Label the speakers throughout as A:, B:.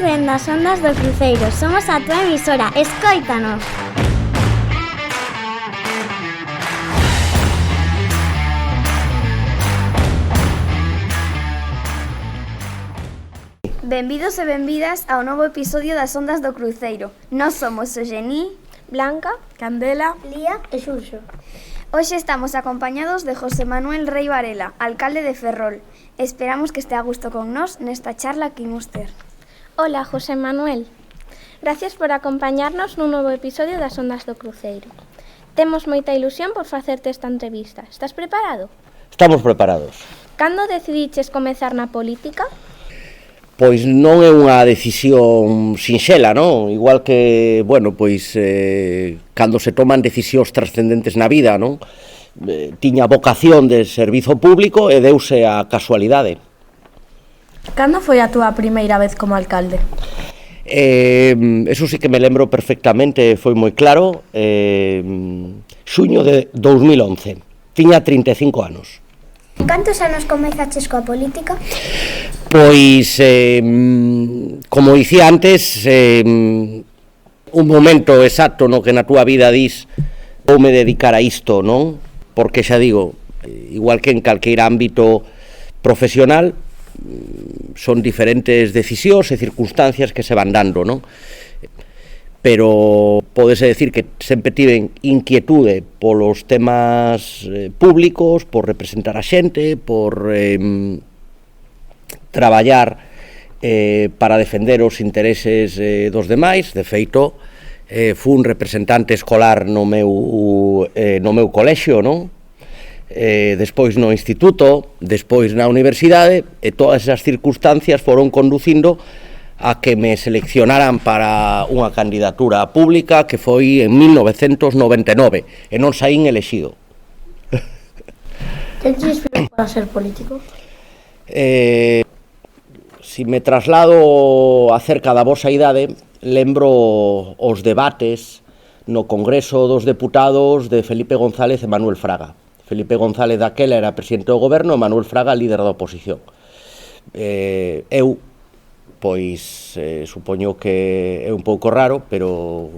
A: dende as ondas do Cruceiro. Somos a tua emisora. Escóitanos.
B: Benvidos e benvidas ao novo episodio das Ondas do Cruceiro. Nós somos o Gení,
C: Blanca, Candela,
A: Lía e Xurxo.
B: Hoxe estamos acompañados de José Manuel Rei Varela, alcalde de Ferrol. Esperamos que este a gusto con nós nesta charla que imos ter.
C: Hola, José Manuel. Gracias por acompañarnos nun novo episodio das Ondas do Cruceiro. Temos moita ilusión por facerte esta entrevista. Estás preparado?
D: Estamos preparados.
C: Cando decidiches comezar na política?
D: Pois non é unha decisión sinxela, non? Igual que, bueno, pois cando se toman decisións trascendentes na vida, non? Tiña vocación de servizo público e deuse a casualidade.
E: Cando foi a túa primeira vez como alcalde?
D: Eso sí que me lembro perfectamente, foi moi claro, xuño de 2011, tiña 35 anos.
A: Cantos anos comezaches coa política?
D: Pois, como dicía antes, un momento exacto no que na túa vida dis voume dedicar a isto, non? Porque xa digo, igual que en calqueira ámbito profesional, son diferentes decisións e circunstancias que se van dando, non? Pero pódese decir que sempre tiven inquietude polos temas públicos, por representar a xente, por traballar para defender os intereses dos demais. De feito, fui un representante escolar no meu colexio, non? Despois no instituto, despois na universidade, e todas esas circunstancias foron conducindo a que me seleccionaran para unha candidatura pública que foi en 1999 e non saín elexido.
E: Que te inspirou para ser político?
D: Si me traslado acerca da vosa idade, lembro os debates no Congreso dos Deputados de Felipe González e Manuel Fraga. Felipe González daquela era presidente do goberno e Manuel Fraga líder da oposición. Eu pois supoño que é un pouco raro, pero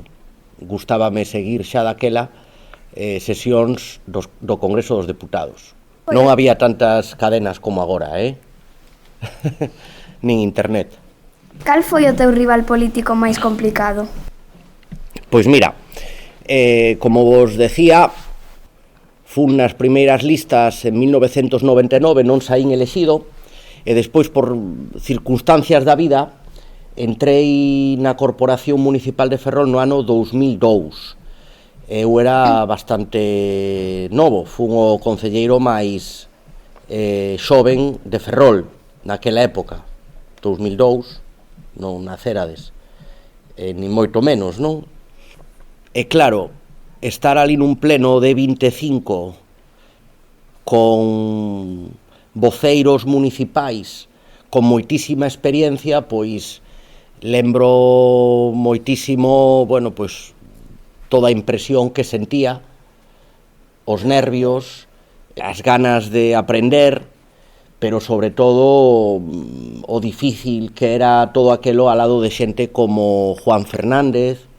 D: gustábame seguir xa daquela sesións do Congreso dos Deputados. Non había tantas cadenas como agora, nin internet.
B: Cal foi o teu rival político máis complicado?
D: Pois mira, como vos decía, fun nas primeiras listas en 1999, non saín elexido, e despois, por circunstancias da vida, entrei na Corporación Municipal de Ferrol no ano 2002. Eu era bastante novo, fun o concelleiro máis xoven de Ferrol naquela época, 2002, non nacerades, nin moito menos, non? E claro, estar ali nun pleno de 25 con voceiros municipais con moitísima experiencia, pois lembro moitísimo, bueno, pois toda a impresión que sentía, os nervios, as ganas de aprender, pero sobre todo o difícil que era todo aquelo ao lado de xente como Juan Fernández,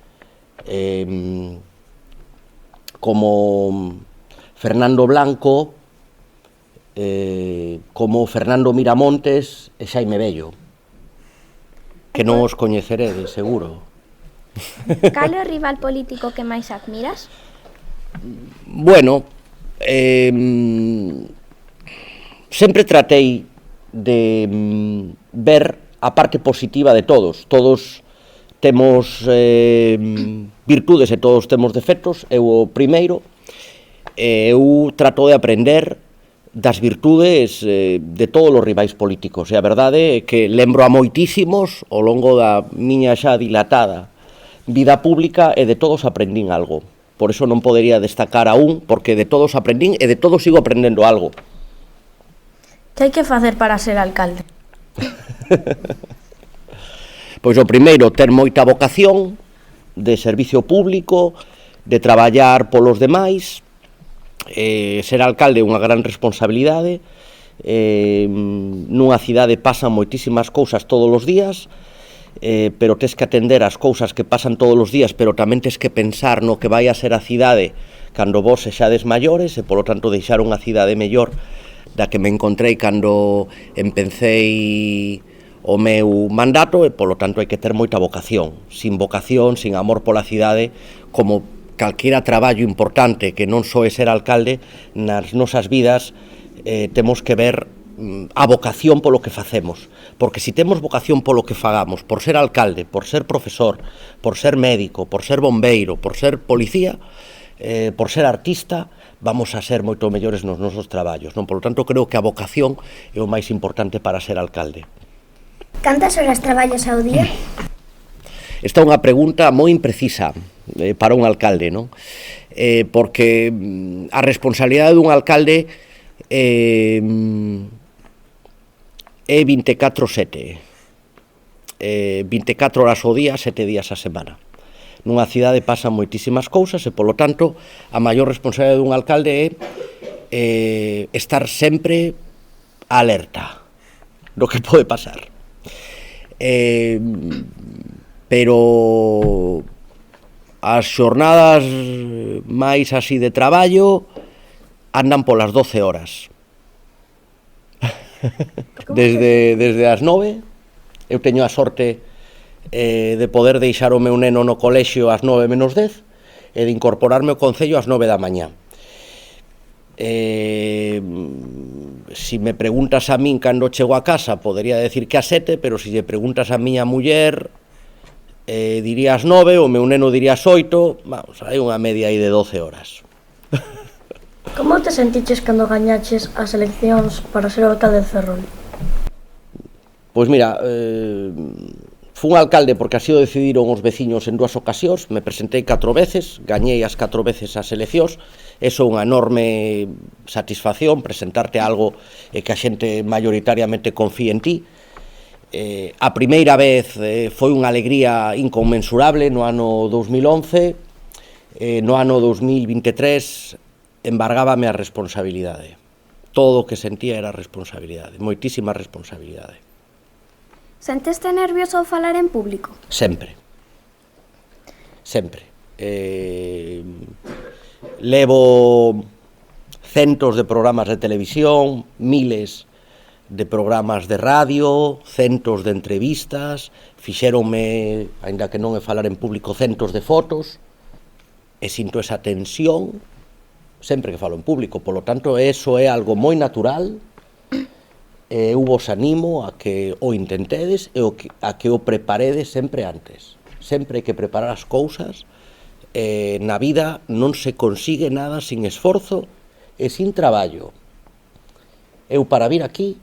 D: como Fernando Blanco, como Fernando Miramontes e Xaime Bello, que non os coñeceredes, seguro.
C: Cal é o rival político que máis admiras?
D: Bueno, sempre tratei de ver a parte positiva de todos. Todos temos virtudes e todos temos defectos, eu o primeiro. Eu trato de aprender das virtudes de todos os rivais políticos, e a verdade é que lembro a moitísimos ao longo da miña xa dilatada vida pública, e de todos aprendín algo. Por eso non podería destacar a un, porque de todos aprendín e de todos sigo aprendendo algo.
E: Que hai que facer para ser alcalde?
D: Pois o primeiro, ter moita vocación de servicio público, de traballar polos demais. Ser alcalde é unha gran responsabilidade, nunha cidade pasan moitísimas cousas todos os días, pero tes que atender as cousas que pasan todos os días, pero tamén tes que pensar no que vai a ser a cidade cando vos sexades maiores, e polo tanto deixar unha cidade mellor da que me encontrei cando empecéi o meu mandato, e polo tanto hai que ter moita vocación. Sin vocación, sin amor pola cidade, como calquera traballo importante que non só é ser alcalde, nas nosas vidas temos que ver a vocación polo que facemos, porque se temos vocación polo que fagamos, por ser alcalde, por ser profesor, por ser médico, por ser bombeiro, por ser policía, por ser artista, vamos a ser moito mellores nos nosos traballos, non? Por lo tanto, creo que a vocación é o máis importante para ser alcalde.
A: Cantas horas traballas ao día?
D: Esta é unha pregunta moi imprecisa para un alcalde, non? Porque a responsabilidade dun alcalde é 24/7, 24 horas ao día, 7 días a semana. Nunha cidade pasan moitísimas cousas e, polo tanto, a maior responsabilidade dun alcalde é estar sempre alerta do que pode pasar. Pero as xornadas máis así de traballo andan polas 12 horas. Desde as 9, eu teño a sorte de poder deixar o meu neno no colexio ás 9 menos 10 e de incorporarme ao concello ás 9 da mañá. Si me preguntas a min cando chego a casa, podería decir que ás 7, pero si lle preguntas a miña muller, diría ás 9, o meu neno diría ás 8, vamos, hai unha media aí de 12 horas.
E: Como te sentiches cando gañaches as eleccións para ser o alcalde de Ferrol?
D: Pois mira, fun alcalde porque así o decidiron os veciños en 2 ocasións, me presentei 4 veces, gañei as 4 veces as eleccións, eso é unha enorme satisfacción, presentarte a algo que a xente maioritariamente confía en ti. A primeira vez foi unha alegría inconmensurable no ano 2011, no ano 2023 embargábame a responsabilidade. Todo o que sentía era responsabilidade, moitísima responsabilidade.
B: Senteste nervioso ao falar en público?
D: Sempre. Levo centos de programas de televisión, miles de programas de radio, centos de entrevistas, fixéronme, aínda que non é falar en público, centos de fotos, e sinto esa tensión sempre que falo en público, polo tanto, eso é algo moi natural. Eu vos animo a que o intentedes e a que o preparedes sempre antes. Sempre hai que preparar as cousas. Na vida non se consigue nada sin esforzo e sin traballo. Eu para vir aquí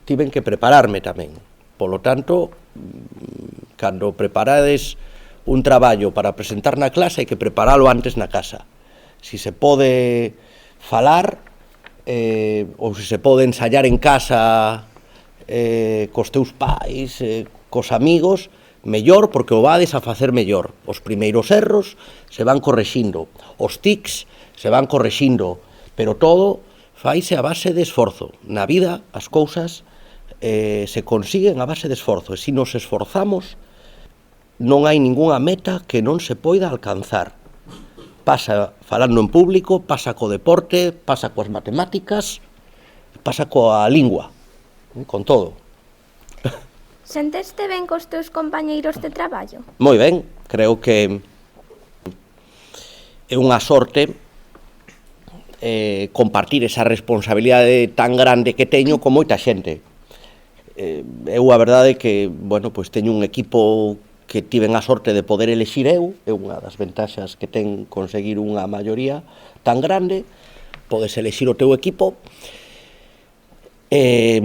D: tiven que prepararme tamén. Polo tanto, cando preparades un traballo para presentar na clase, hai que preparalo antes na casa. Si se pode falar, ou se se pode ensayar en casa cos teus pais, cos amigos, mellor, porque o vades a facer mellor. Os primeiros erros se van correxindo, os tics se van correxindo, pero todo faise a base de esforzo. Na vida as cousas se consiguen a base de esforzo, e se nos esforzamos non hai ningunha meta que non se poida alcanzar. Pasa falando en público, pasa co deporte, pasa coas matemáticas, pasa coa lingua, con todo.
C: Senteste ben cos teus compañeiros de traballo?
D: Moi ben, creo que é unha sorte compartir esa responsabilidade tan grande que teño con moita xente. Eu a verdade é que, bueno, pois teño un equipo que tiven a sorte de poder elexir eu, é unha das ventaxas que ten conseguir unha maioría tan grande, podes elexir o teu equipo, e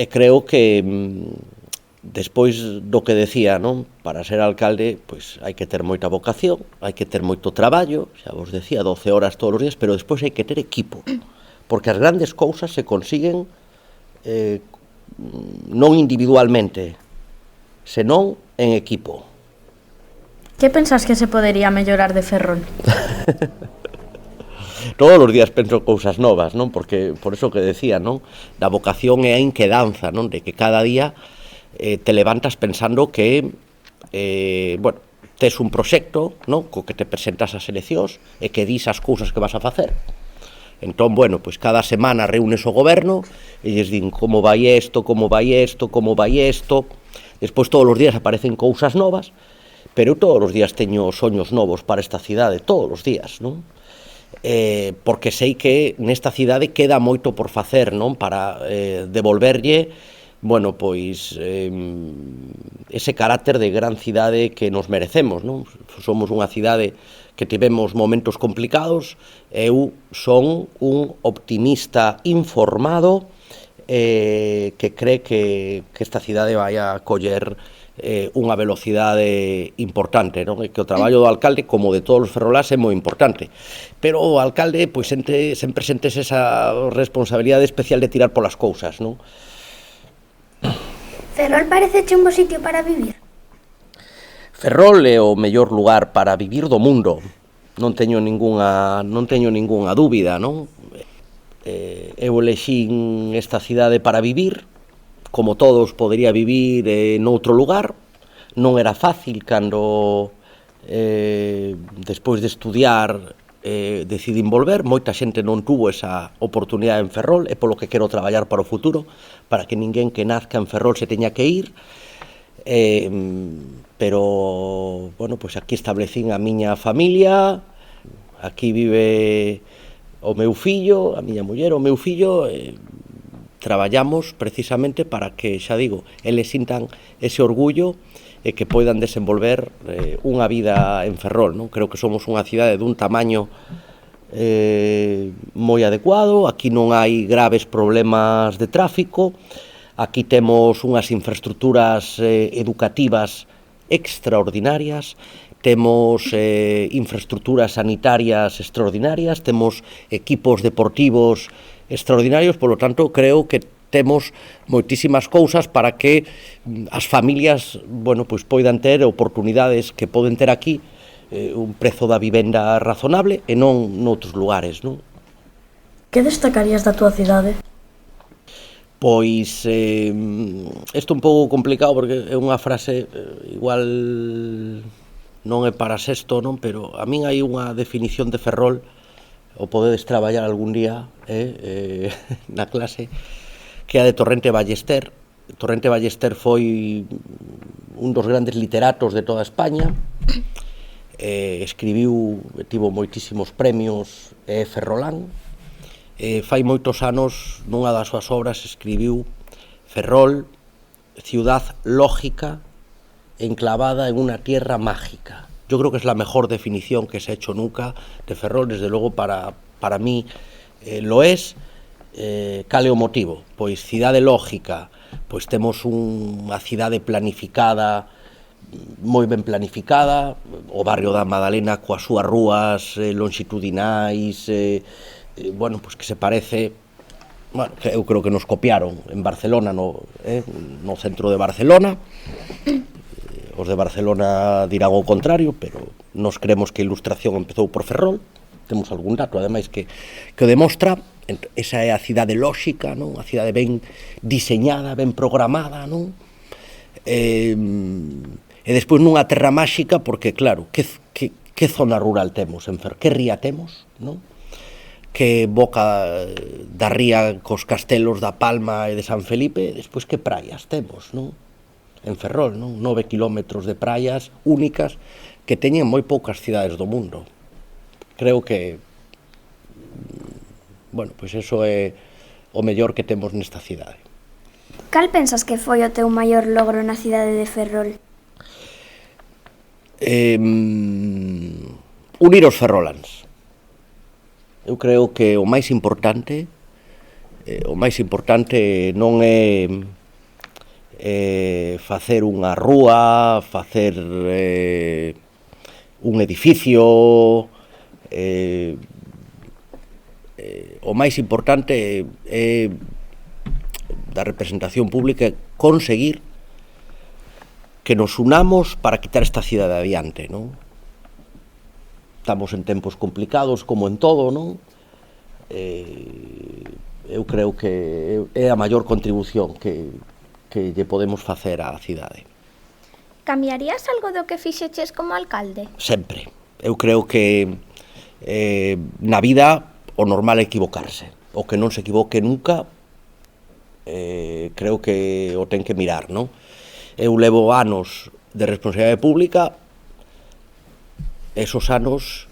D: creo que despois do que decía, non? Para ser alcalde, pois hai que ter moita vocación, hai que ter moito traballo, xa vos decía, 12 horas todos os días, pero despois hai que ter equipo, porque as grandes cousas se consiguen non individualmente, senón en equipo.
E: Que pensas que se podería mellorar de Ferrol?
D: Todos os días penso cousas novas, non? Porque, por eso que decía, non? Da vocación e a inquedanza, non? De que cada día te levantas pensando que, bueno, tes un proxecto, non, co que te presentas ás eleccións e que dis as cousas que vas a facer. Entón, bueno, pois cada semana reúnes o goberno e lles din como vai isto, como vai isto, como vai isto. Despois todos os días aparecen cousas novas, pero eu todos os días teño soños novos para esta cidade, todos os días, non? Porque sei que nesta cidade queda moito por facer, non? Para devolverlle, bueno, pois ese carácter de gran cidade que nos merecemos, non? Somos unha cidade que tivemos momentos complicados, eu son un optimista informado que cree que esta cidade vai a coller unha velocidade importante, non? E que o traballo do alcalde, como de todos os ferrolás, é moi importante. Pero o alcalde, pois, sempre sentes esa responsabilidade especial de tirar polas cousas, non?
A: Ferrol pareceche un bo sitio para vivir?
D: Ferrol é o mellor lugar para vivir do mundo, non teño ningunha dúbida, non? Eu elexín esta cidade para vivir, como todos podería vivir noutro lugar. Non era fácil cando, despois de estudiar, decidín volver. Moita xente non tuvo esa oportunidade en Ferrol, e polo que quero traballar para o futuro, para que ninguén que nazca en Ferrol se teña que ir. Pero, bueno, pois aquí establecín a miña familia, aquí vive o meu fillo, a miña muller, o meu fillo, traballamos precisamente para que, xa digo, eles sintan ese orgullo e que poidan desenvolver unha vida en Ferrol, non? Creo que somos unha cidade dun tamaño moi adecuado, aquí non hai graves problemas de tráfico, aquí temos unhas infraestructuras educativas extraordinarias, temos infraestructuras sanitarias extraordinarias, temos equipos deportivos extraordinarios, polo tanto, creo que temos moitísimas cousas para que as familias, bueno, pois poidan ter oportunidades que poden ter aquí, un prezo da vivenda razonable e non noutros lugares, non?
E: Que destacarías da túa cidade?
D: Pois, isto é un pouco complicado porque é unha frase igual non é para sexto, non? Pero a min hai unha definición de Ferrol, o podedes traballar algún día na clase, que é a de Torrente Ballester. Torrente Ballester foi un dos grandes literatos de toda España, escribiu, tivo moitísimos premios, ferrolán. Fai moitos anos, nunha das súas obras, escribiu Ferrol, ciudad lógica, enclavada en una tierra mágica. Yo creo que es la mejor definición que se ha hecho nunca de Ferrol, desde luego para mí lo es. Cal é o motivo? Pois cidade lógica, pois temos unha cidade planificada, moi ben planificada, o barrio da Madalena coas súas rúas longitudinais, bueno, pois que se parece, bueno, que eu creo que nos copiaron en Barcelona, no centro de Barcelona. Os de Barcelona dirán o contrario, pero nos creemos que a ilustración empezou por Ferrol. Temos algún dato, ademais, que o demostra. Esa é a cidade lóxica, non? A cidade ben diseñada, ben programada, non? E despois nunha terra máxica, porque, claro, que zona rural temos en Ferrol? Que ría temos, non? Que boca da ría cos castelos da Palma e de San Felipe, e despois que praias temos, non? En Ferrol, non? 9 kilómetros de praias únicas que teñen moi poucas cidades do mundo. Creo que, bueno, pois eso é o mellor que temos nesta cidade.
B: Cal pensas que foi o teu maior logro na cidade de Ferrol?
D: Unir os ferroláns. Eu creo que o máis importante non é facer unha rúa, facer un edificio. O máis importante é da representación pública conseguir que nos unamos para quitar esta cidade adiante, non? Estamos en tempos complicados, como en todo, non? Eu creo que é a maior contribución que que lle podemos facer á cidade.
C: Cambiarías algo do que fixeches como alcalde?
D: Sempre. Eu creo que na vida o normal é equivocarse. O que non se equivoque nunca, creo que o ten que mirar, non? Eu levo anos de responsabilidade pública, esos anos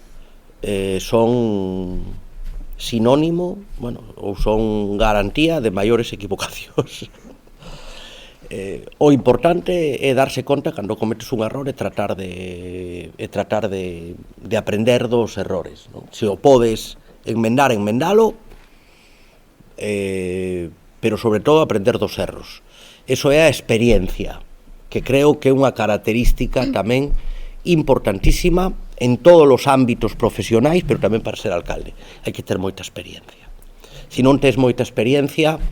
D: son sinónimo, bueno, ou son garantía de maiores equivocacións. O importante é darse conta cando cometes un error e tratar de aprender dos errores, non? Se o podes enmendar, enmendalo, pero sobre todo aprender dos erros. Eso é a experiencia, que creo que é unha característica tamén importantísima en todos os ámbitos profesionais, pero tamén para ser alcalde. Hai que ter moita experiencia. Se non tes moita experiencia,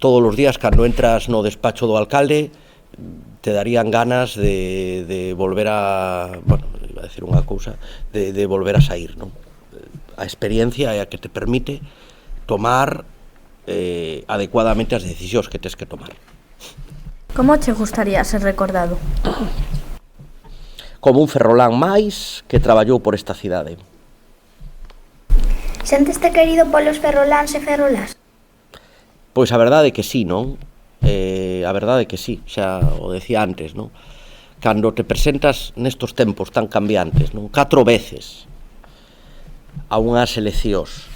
D: todos os días cando entras no despacho do alcalde te darían ganas de volver a, bueno, iba a decir unha cousa, de volver a sair, non? A experiencia é a que te permite tomar adecuadamente as decisións que tes que tomar.
E: Como te gustaría ser recordado?
D: Como un ferrolán máis que traballou por esta cidade.
B: Senteste querido polos ferroláns e ferrolás?
D: Pois a verdade é que sí, non? A verdade é que sí, xa o decía antes, non? Cando te presentas nestos tempos tan cambiantes, non? 4 veces a unhas eleccións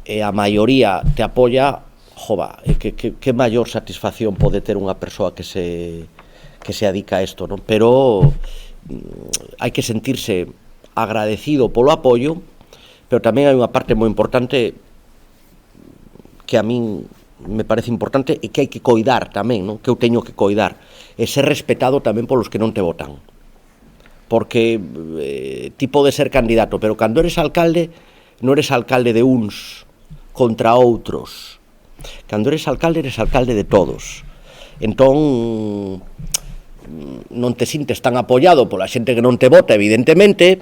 D: e a maioría te apoia, jova, que maior satisfacción pode ter unha persoa que se adica a isto, non? Pero hai que sentirse agradecido polo apoio, pero tamén hai unha parte moi importante que a min me parece importante e que hai que coidar tamén, non? Que eu teño que coidar, e ser respetado tamén polos que non te votan. Porque ti podes ser candidato, pero cando eres alcalde, non eres alcalde de uns contra outros. Cando eres alcalde de todos. Entón, non te sintes tan apoiado pola xente que non te vota, evidentemente,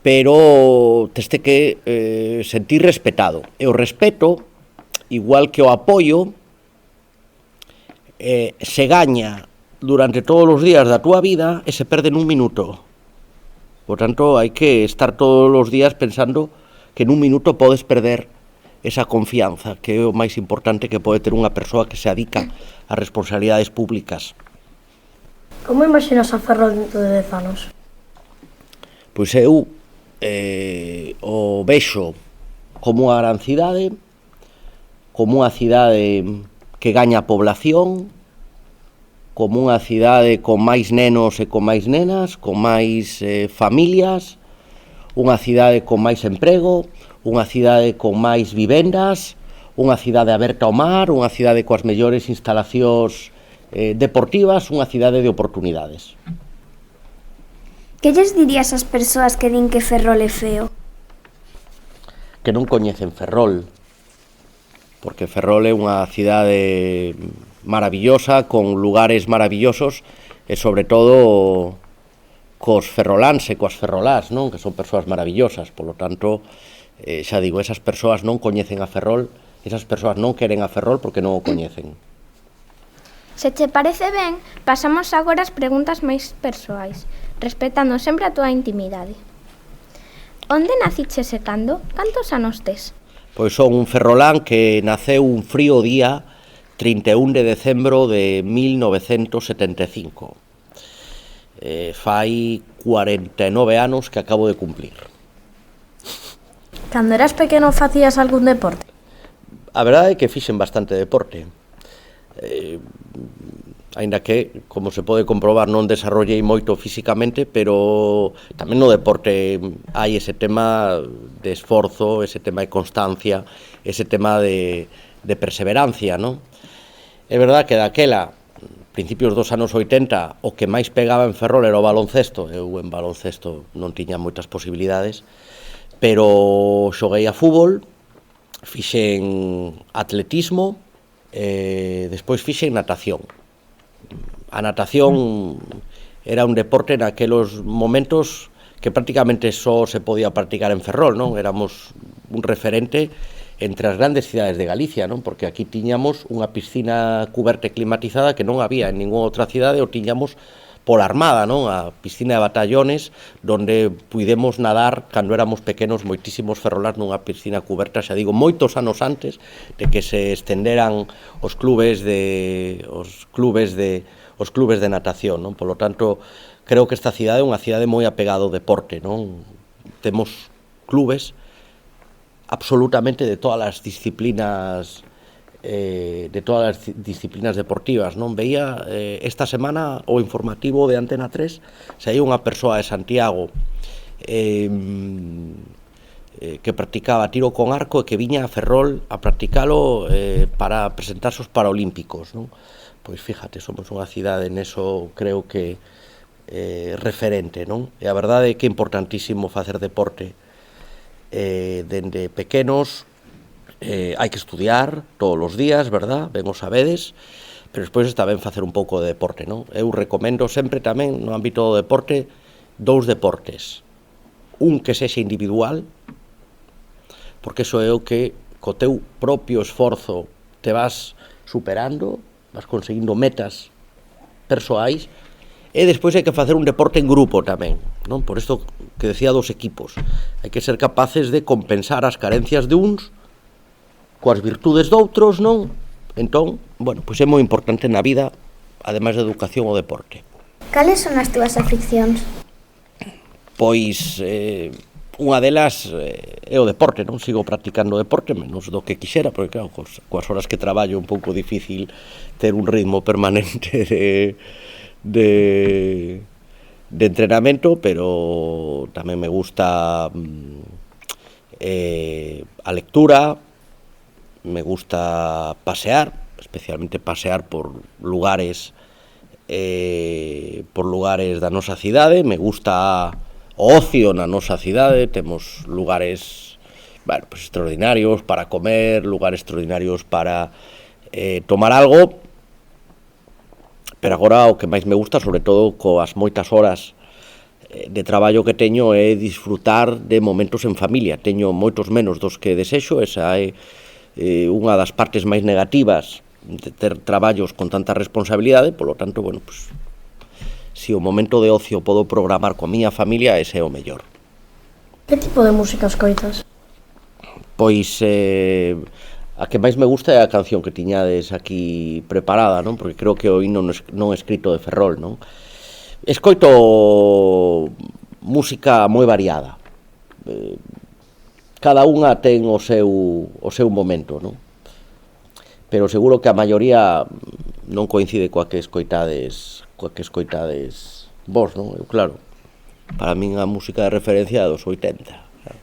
D: pero tes que sentir respetado. E o respeto, igual que o apoio, se gaña durante todos os días da túa vida e se perde nun minuto. Por tanto, hai que estar todos os días pensando que nun minuto podes perder esa confianza, que é o máis importante que pode ter unha persoa que se adica a responsabilidades públicas.
E: Como imaginas a Ferrol dentro de 10 anos?
D: Pois eu o vexo como unha gran cidade, como unha cidade que gaña población, como unha cidade con máis nenos e con máis nenas, con máis familias, unha cidade con máis emprego, unha cidade con máis vivendas, unha cidade aberta ao mar, unha cidade coas mellores instalacións deportivas, unha cidade de oportunidades.
B: Que lles dirías ás persoas que din que Ferrol é feo?
D: Que non coñecen Ferrol, porque Ferrol é unha cidade maravillosa, con lugares maravillosos, e sobre todo cos ferroláns e coas ferrolás, non? Que son persoas maravillosas, polo tanto, xa digo, esas persoas non coñecen a Ferrol, esas persoas non queren a Ferrol porque non o coñecen.
C: Se te parece ben, pasamos agora as preguntas máis persoais, respetando sempre a túa intimidade. Onde naciches e cando? Cantos anos tes?
D: Pois son un ferrolán que naceu un frío día 31 de decembro de 1975. Fai 49 anos que acabo de cumplir.
E: Cando eras pequeno facías algún deporte?
D: A verdade é que fixen bastante deporte. Aínda que, como se pode comprobar, non desarrollei moito físicamente, pero tamén no deporte hai ese tema de esforzo, ese tema de constancia, ese tema de perseverancia, non? É verdad que daquela, principios dos anos 80, o que máis pegaba en Ferrol era o baloncesto. Eu en baloncesto non tiña moitas posibilidades, pero xoguei a fútbol, fixen atletismo, despois fixen natación. A natación era un deporte naquelos momentos que prácticamente só se podía practicar en Ferrol, non? Éramos un referente entre as grandes cidades de Galicia, non? Porque aquí tiñamos unha piscina cuberta e climatizada que non había en ninguna outra cidade, o tiñamos pola Armada, non? A piscina de batallones, donde puidemos nadar, cando éramos pequenos, moitísimos ferrolás nunha piscina cuberta, xa digo, moitos anos antes de que se estenderan os clubes de natación, non? Polo tanto, creo que esta cidade é unha cidade moi apegada ao deporte, non? Temos clubes absolutamente de todas as disciplinas deportivas, non? Veía esta semana o informativo de Antena 3, saía unha persoa de Santiago que practicaba tiro con arco e que viña a Ferrol a practicalo para presentarse aos Paralímpicos, non? Pois fíjate, somos unha cidade neso, creo que referente, non? E a verdade é que é importantísimo facer deporte dende pequenos. Hai que estudiar todos os días, verdad? Ben o sabedes, pero despois está ben facer un pouco de deporte, non? Eu recomendo sempre tamén no ámbito do deporte 2 deportes. Un que sexa individual, porque iso é o que co teu propio esforzo te vas superando, vas conseguindo metas persoais, e despois hai que facer un deporte en grupo tamén, non? Por isto que decía dos equipos. Hai que ser capaces de compensar as carencias de uns coas virtudes doutros, non? Entón, bueno, pois é moi importante na vida, ademais da educación, o deporte.
A: Cales son as túas aficións?
D: Pois unha delas é o deporte, non? Sigo practicando deporte, menos do que quixera, porque claro, coas horas que traballo é un pouco difícil ter un ritmo permanente de entrenamento, pero tamén me gusta a lectura, me gusta pasear, especialmente pasear por lugares da nosa cidade, me gusta o ocio na nosa cidade, temos lugares, bueno, pues extraordinarios para comer, lugares extraordinarios para tomar algo, pero agora o que máis me gusta, sobre todo coas moitas horas de traballo que teño, é disfrutar de momentos en familia. Teño moitos menos dos que desexo, esa é unha das partes máis negativas de ter traballos con tanta responsabilidade, polo tanto, bueno, pues, se o momento de ocio podo programar coa miña familia, ese é o mellor.
E: Que tipo de música escoitas?
D: Pois a que máis me gusta é a canción que tiñades aquí preparada, non? Porque creo que o himno non escrito de Ferrol, non? Escoito música moi variada. Cada unha ten o seu momento, non? Pero seguro que a maioría non coincide coa que escoitades vos, non? Eu, claro, para min a música de referencia é dos 80, claro.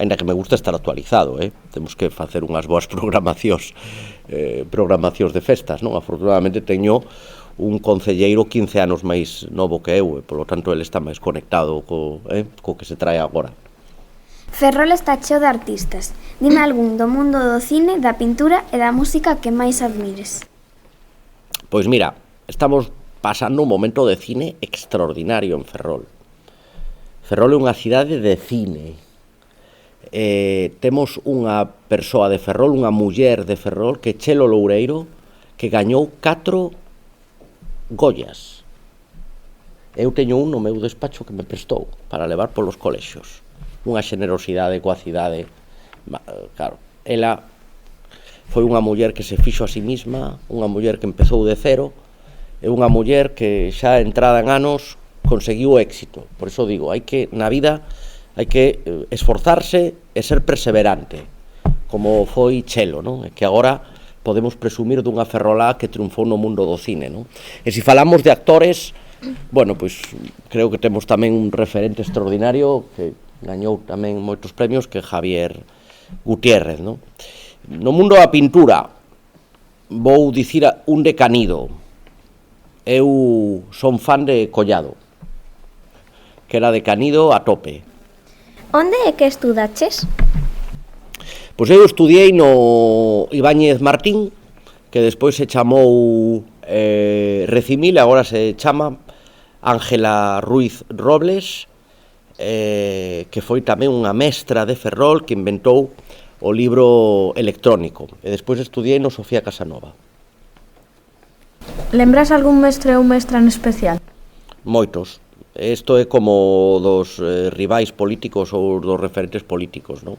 D: Ainda que me gusta estar actualizado, temos que facer unhas boas programacións de festas, non? Afortunadamente teño un concelleiro 15 anos máis novo que eu, e polo tanto ele está máis conectado co que se trae agora.
B: Ferrol está cheo de artistas. Dime algún do mundo do cine, da pintura e da música que máis admires.
D: Pois mira, estamos pasando un momento de cine extraordinario en Ferrol. Ferrol é unha cidade de cine. Temos unha persoa de Ferrol, unha muller de Ferrol, que é Chelo Loureiro, que gañou 4 Goyas. Eu teño un no meu despacho que me prestou para levar polos colexios. Unha xenerosidade coa cidade. Claro, ela foi unha muller que se fixo a sí mesma, unha muller que empezou de cero, e unha muller que xa entrada en anos conseguiu o éxito. Por iso digo, na vida hai que esforzarse e ser perseverante, como foi Chelo, non? E que agora podemos presumir dunha ferrolá que triunfou no mundo do cine, non? E se falamos de actores, bueno, pois creo que temos tamén un referente extraordinario que gañou tamén moitos premios, que é Javier Gutiérrez, non? No mundo da pintura vou dicir un de Canido. Eu son fan de Collado, que era de Canido a tope.
C: Onde é que estudaches?
D: Pois eu estudiei no Ibáñez Martín, que despois se chamou Recimil, agora se chama Ángela Ruiz Robles, que foi tamén unha mestra de Ferrol que inventou o libro electrónico, e despois estudiei no Sofía Casanova.
F: Lembras algún mestre ou mestra en especial?
D: Moitos. Isto é como dos rivais políticos ou dos referentes políticos, non?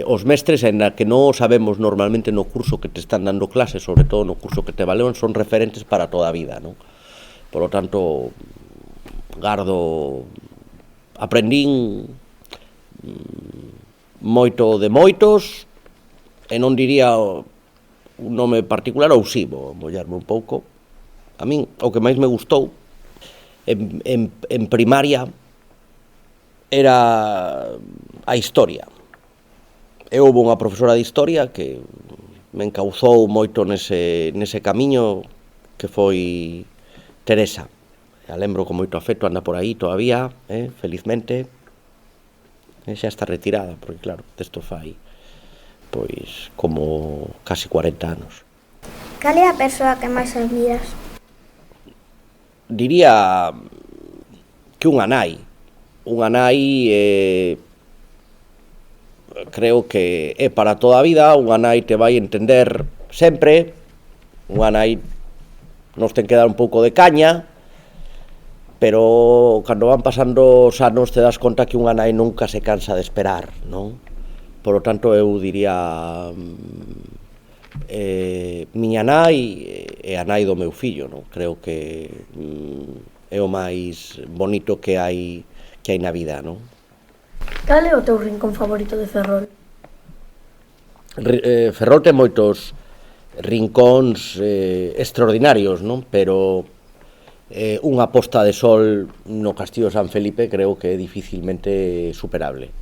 D: Os mestres, en que non sabemos normalmente no curso que te están dando clase, sobre todo no curso que te valeron, son referentes para toda a vida, non? Por lo tanto, aprendín moito de moitos, e non diría un nome particular, ou si, vou mollarme un pouco. A min, o que máis me gustou en primaria era a historia. Houve unha profesora de historia que me encauzou moito nese camiño, que foi Teresa. A lembro con moito afecto, anda por aí todavía, felizmente. Xa está retirada, porque claro, desto fai pois como casi 40 anos.
A: Cal é a persoa que máis admiras?
D: Diría que unha nai. Unha nai creo que é para toda a vida, unha nai te vai entender sempre, unha nai nos ten que dar un pouco de caña, pero cando van pasando os anos te das conta que unha nai nunca se cansa de esperar, non? Por lo tanto, eu diría miña nai e a nai do meu fillo, non? Creo que é o máis bonito que hai na vida, non?
E: Cal é o teu rincón favorito de Ferrol?
D: Ferrol ten moitos rincóns extraordinarios, non? Pero unha posta de sol no Castillo de San Felipe creo que é dificilmente superable.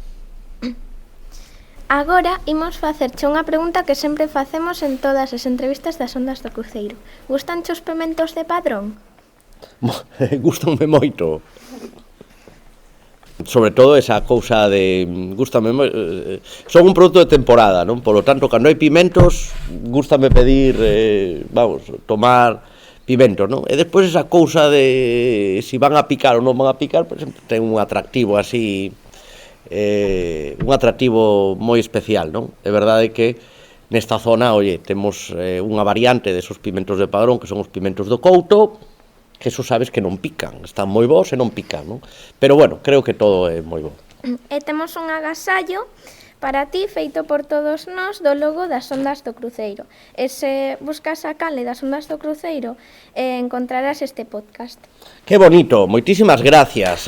C: Agora imos facerche unha pregunta que sempre facemos en todas as entrevistas das Ondas do Cruceiro. Gustanche os pementos de Padrón?
D: Gústanme moito. Sobre todo esa cousa de son un produto de temporada, non? Por lo tanto, cando hai pimentos, gústame pedir, tomar pimentos, non? E despois esa cousa de si van a picar ou non van a picar, por exemplo, ten un atractivo así, un atractivo moi especial, non? É verdade que nesta zona, temos unha variante desos pimentos de Padrón, que son os pimentos do Couto, que eso sabes que non pican, están moi bons e non pican, non? Pero bueno, creo que todo é moi bo.
C: E temos un agasallo para ti feito por todos nós do logo das Ondas do Cruceiro. E se buscas a canle das Ondas do Cruceiro, encontrarás este podcast.
D: Que bonito, moitísimas gracias,